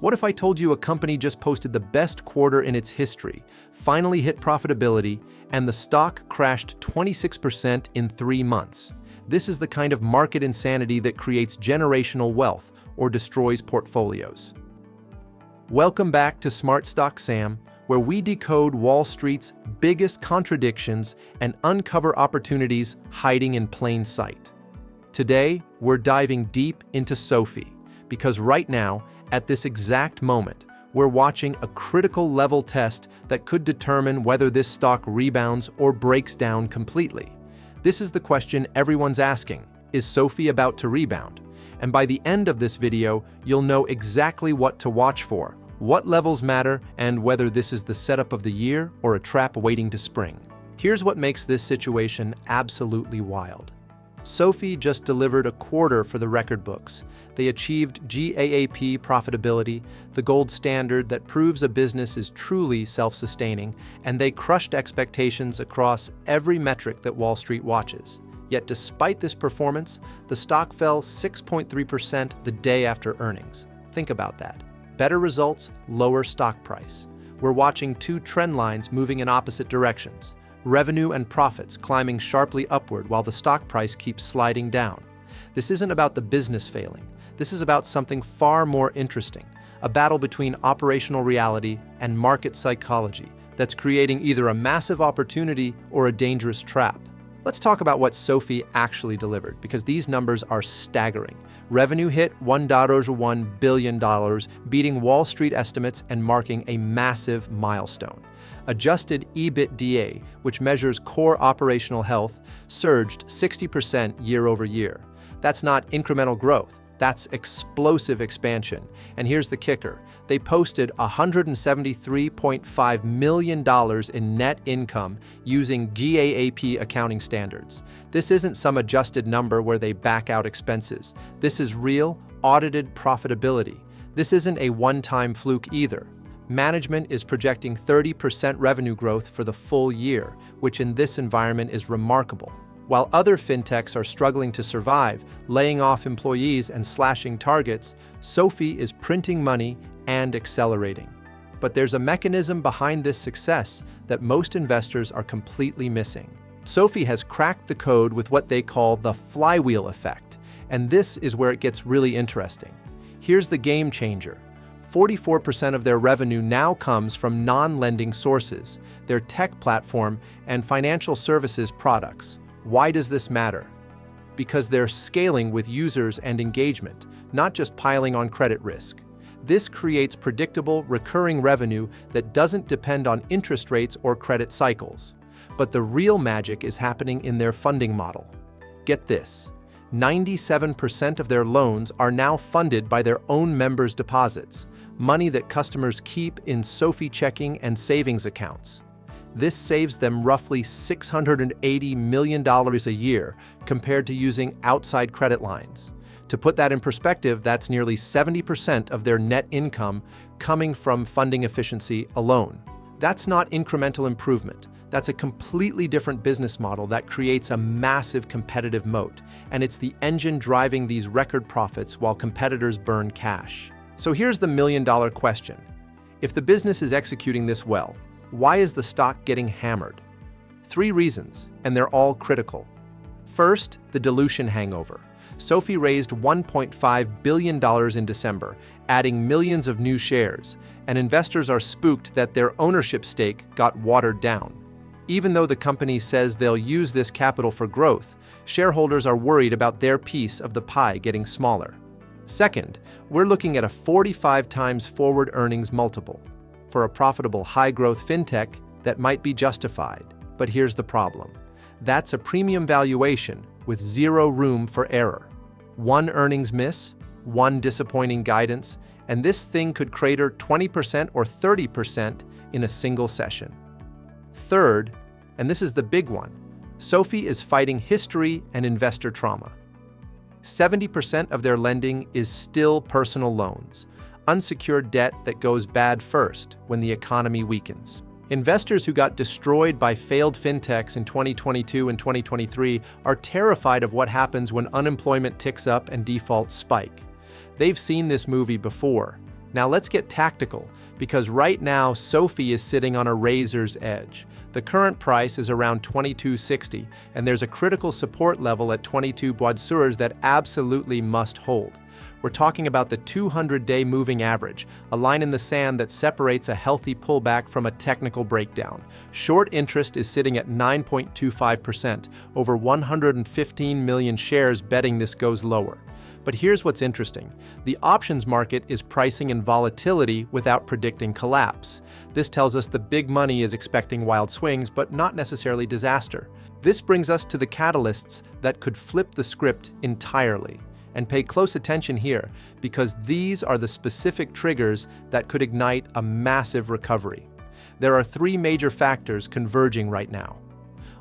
What if I told you a company just posted the best quarter in its history, finally hit profitability, and the stock crashed 26% in 3 months? This is the kind of market insanity that creates generational wealth or destroys portfolios. Welcome back to Smart Stock Sam, where we decode Wall Street's biggest contradictions and uncover opportunities hiding in plain sight. Today, we're diving deep into SoFi, because right now, at this exact moment, we're watching a critical level test that could determine whether this stock rebounds or breaks down completely. This is the question everyone's asking: is SoFi about to rebound? And by the end of this video, you'll know exactly what to watch for, what levels matter, and whether this is the setup of the year or a trap waiting to spring. Here's what makes this situation absolutely wild. SoFi just delivered a quarter for the record books. They achieved GAAP profitability, the gold standard that proves a business is truly self-sustaining, and they crushed expectations across every metric that Wall Street watches. Yet despite this performance, the stock fell 6.3% the day after earnings. Think about that. Better results, lower stock price. We're watching two trend lines moving in opposite directions. Revenue and profits climbing sharply upward while the stock price keeps sliding down. This isn't about the business failing. This is about something far more interesting, a battle between operational reality and market psychology that's creating either a massive opportunity or a dangerous trap. Let's talk about what SoFi actually delivered, because these numbers are staggering. Revenue hit $1.1 billion, beating Wall Street estimates and marking a massive milestone. Adjusted EBITDA, which measures core operational health, surged 60% year over year. That's not incremental growth. That's explosive expansion. And here's the kicker. They posted $173.5 million in net income using GAAP accounting standards. This isn't some adjusted number where they back out expenses. This is real, audited profitability. This isn't a one-time fluke either. Management is projecting 30% revenue growth for the full year, which in this environment is remarkable. While other fintechs are struggling to survive, laying off employees and slashing targets, SoFi is printing money and accelerating. But there's a mechanism behind this success that most investors are completely missing. SoFi has cracked the code with what they call the Flywheel Effect, and this is where it gets really interesting. Here's the game changer. 44% of their revenue now comes from non-lending sources, their tech platform, and financial services products. Why does this matter? Because they're scaling with users and engagement, not just piling on credit risk. This creates predictable, recurring revenue that doesn't depend on interest rates or credit cycles. But the real magic is happening in their funding model. Get this: 97% of their loans are now funded by their own members' deposits, money that customers keep in SoFi checking and savings accounts. This saves them roughly $680 million a year compared to using outside credit lines. To put that in perspective, that's nearly 70% of their net income coming from funding efficiency alone. That's not incremental improvement. That's a completely different business model that creates a massive competitive moat, and it's the engine driving these record profits while competitors burn cash. So here's the million-dollar question. If the business is executing this well, why is the stock getting hammered? 3 reasons, and they're all critical. First, the dilution hangover. SoFi raised $1.5 billion in December, adding millions of new shares, and investors are spooked that their ownership stake got watered down. Even though the company says they'll use this capital for growth, shareholders are worried about their piece of the pie getting smaller. Second, we're looking at a 45 times forward earnings multiple. For a profitable high-growth fintech, that might be justified. But here's the problem. That's a premium valuation with zero room for error. One earnings miss, one disappointing guidance, and this thing could crater 20% or 30% in a single session. Third, and this is the big one, SoFi is fighting history and investor trauma. 70% of their lending is still personal loans, unsecured debt that goes bad first when the economy weakens. Investors who got destroyed by failed fintechs in 2022 and 2023 are terrified of what happens when unemployment ticks up and defaults spike. They've seen this movie before. Now let's get tactical, because right now SoFi is sitting on a razor's edge. The current price is around 22.60, and there's a critical support level at 22 Boidsures that absolutely must hold. We're talking about the 200-day moving average, a line in the sand that separates a healthy pullback from a technical breakdown. Short interest is sitting at 9.25%, over 115 million shares betting this goes lower. But here's what's interesting. The options market is pricing in volatility without predicting collapse. This tells us the big money is expecting wild swings, but not necessarily disaster. This brings us to the catalysts that could flip the script entirely. And pay close attention here, because these are the specific triggers that could ignite a massive recovery. There are three major factors converging right now.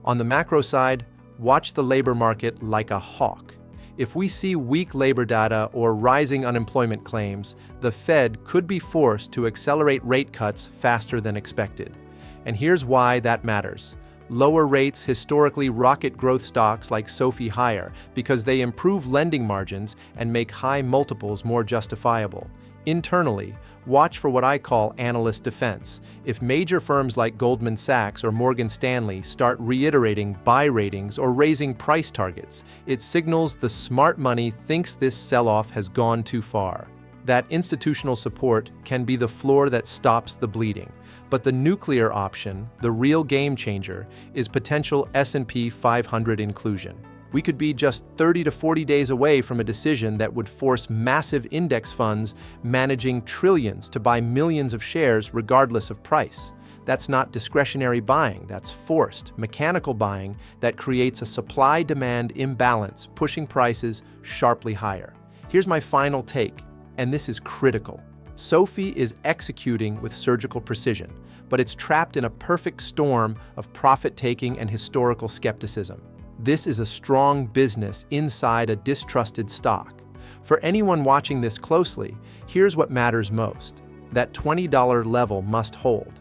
On the macro side, watch the labor market like a hawk. If we see weak labor data or rising unemployment claims, the Fed could be forced to accelerate rate cuts faster than expected. And here's why that matters. Lower rates historically rocket growth stocks like SoFi higher because they improve lending margins and make high multiples more justifiable. Internally, watch for what I call analyst defense. If major firms like Goldman Sachs or Morgan Stanley start reiterating buy ratings or raising price targets, it signals the smart money thinks this sell-off has gone too far. That institutional support can be the floor that stops the bleeding. But the nuclear option, the real game changer, is potential S&P 500 inclusion. We could be just 30 to 40 days away from a decision that would force massive index funds managing trillions to buy millions of shares regardless of price. That's not discretionary buying, that's forced, mechanical buying that creates a supply-demand imbalance, pushing prices sharply higher. Here's my final take, and this is critical. SoFi is executing with surgical precision, but it's trapped in a perfect storm of profit-taking and historical skepticism. This is a strong business inside a distrusted stock. For anyone watching this closely, here's what matters most. That $20 level must hold.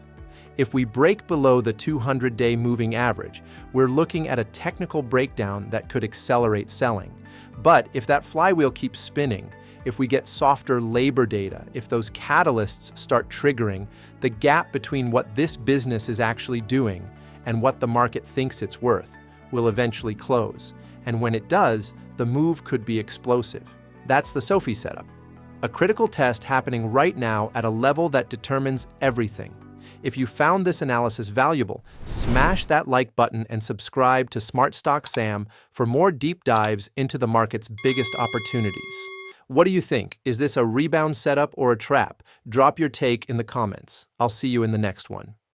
If we break below the 200-day moving average, we're looking at a technical breakdown that could accelerate selling. But if that flywheel keeps spinning, if we get softer labor data, if those catalysts start triggering, the gap between what this business is actually doing and what the market thinks it's worth will eventually close. And when it does, the move could be explosive. That's the SoFi setup. A critical test happening right now at a level that determines everything. If you found this analysis valuable, smash that like button and subscribe to Smart Stock Sam for more deep dives into the market's biggest opportunities. What do you think? Is this a rebound setup or a trap? Drop your take in the comments. I'll see you in the next one.